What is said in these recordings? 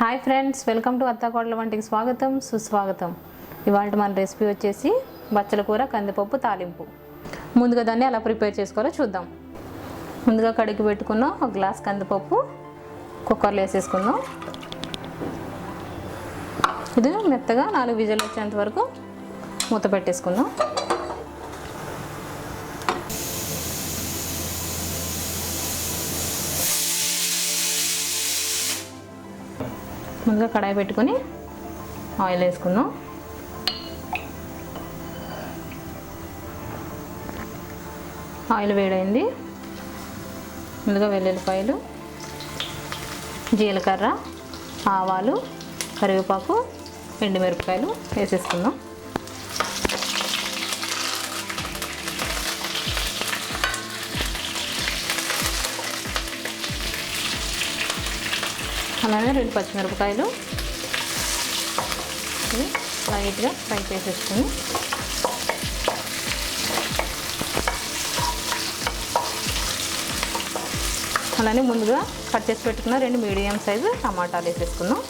Hi friends, welcome to అత్తాకోడల వంటికి స్వాగతం సుస్వాగతం. ఇవాళ మన రెసిపీ వచ్చేసి బచ్చల కూర కందిపప్పు తాలింపు. ముందుగా దాన్ని ఎలా ప్రిపేర్ చేసుకోవాలో చూద్దాం. ముందుగా కడిగి పెట్టుకున్న ఒక గ్లాస్ కందిపప్పు కుక్కర్లో వేసేసుకుందాం. ఇది మెత్తగా 4 విజిల్ వచ్చేంత వరకు మూత పెట్టేసుకుందాం. ముందుగా కడాయి పెట్టుకొని ఆయిల్ వేసుకుందాం. ఆయిల్ వేడైంది. ముందుగా వెల్లుల్లిపాయలు, జీలకర్ర, ఆవాలు, కరివేపాకు, ఎండుమిరపకాయలు వేసేసుకుందాం. అలానే 2 పచ్చిమిరపకాయలు లైట్గా ఫ్రై చేసేసుకుని అలానే ముందుగా కట్ చేసి పెట్టుకున్న 2 మీడియం సైజు టమాటాలు వేసేసుకుందాం.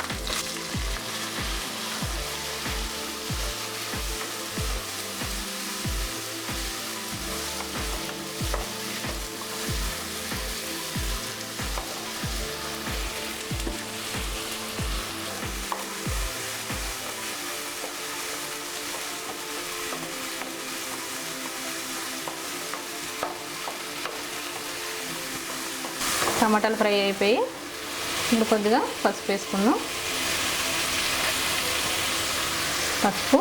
టమాటాలు ఫ్రై అయిపోయి ఇప్పుడు కొద్దిగా పసుపు వేసుకుందాం. పసుపు,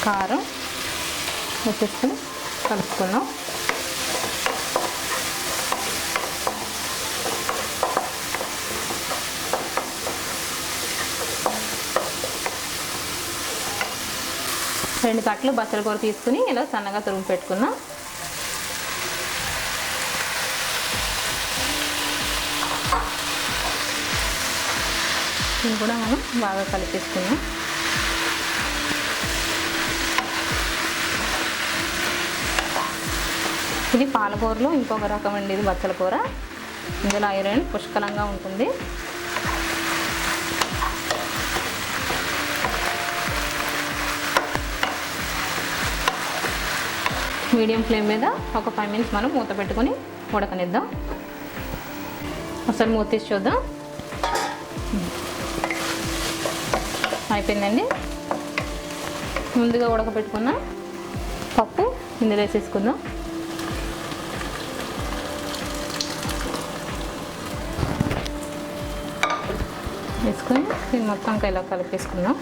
కారం వేసేసుకుని కలుపుకుందాం. రెండు కట్టలు బచ్చల కూర తీసుకుని ఇలా సన్నగా తురుము పెట్టుకుందాం. ఇది కూడా మనం బాగా కలిపేసుకున్నాం. ఇది పాలకూరలో ఇంకొక రకం అండి. ఇది బచ్చల కూర. ఇందులో ఐరన్ పుష్కలంగా ఉంటుంది. మీడియం ఫ్లేమ్ మీద ఒక 5 మినిట్స్ మనం మూత పెట్టుకొని ఉడకనిద్దాం. ఒకసారి మూత తీసి చూద్దాం. అయిపోయిందండి. ముందుగా ఉడకబెట్టుకున్న పప్పు ఇందులో వేసేసుకుందాం. వేసుకొని దీన్ని మొత్తం ఇలా కలిపేసుకుందాం.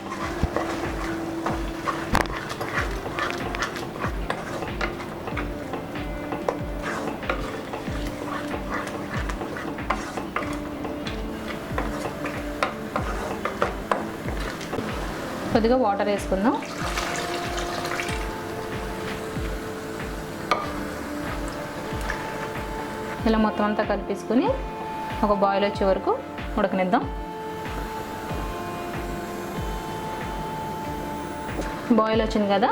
కొద్దిగా వాటర్ వేసుకుందాం. ఇలా మొత్తం అంతా కలిపేసుకుని ఒక బాయిల్ వచ్చే వరకు ఉడకనిద్దాం. బాయిల్ వచ్చింది కదా,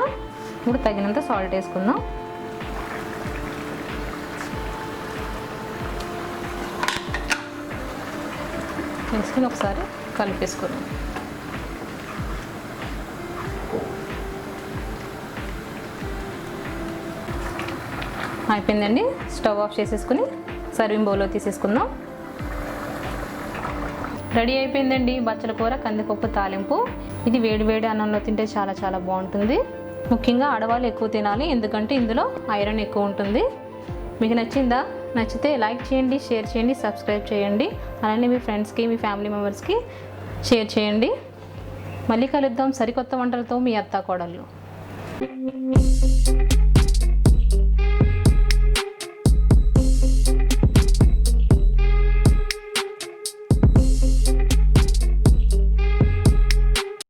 ఇప్పుడు తగినంత సాల్ట్ వేసుకుందాం. వేసుకుని ఒకసారి కలిపేసుకుందాం. అయిపోయిందండి. స్టవ్ ఆఫ్ చేసేసుకుని సర్వింగ్ బౌల్లో తీసేసుకుందాం. రెడీ అయిపోయిందండి బచ్చల కూర కందిపప్పు తాలింపు. ఇది వేడి వేడి అన్నంలో తింటే చాలా చాలా బాగుంటుంది. ముఖ్యంగా ఆడవాళ్ళు ఎక్కువ తినాలి, ఎందుకంటే ఇందులో ఐరన్ ఎక్కువ ఉంటుంది. మీకు నచ్చిందా? నచ్చితే లైక్ చేయండి, షేర్ చేయండి, సబ్స్క్రైబ్ చేయండి. అలానే మీ ఫ్రెండ్స్కి, మీ ఫ్యామిలీ మెంబర్స్కి షేర్ చేయండి. మళ్ళీ కలుద్దాం సరికొత్త వంటలతో. మీ అత్తాకోడళ్ళు.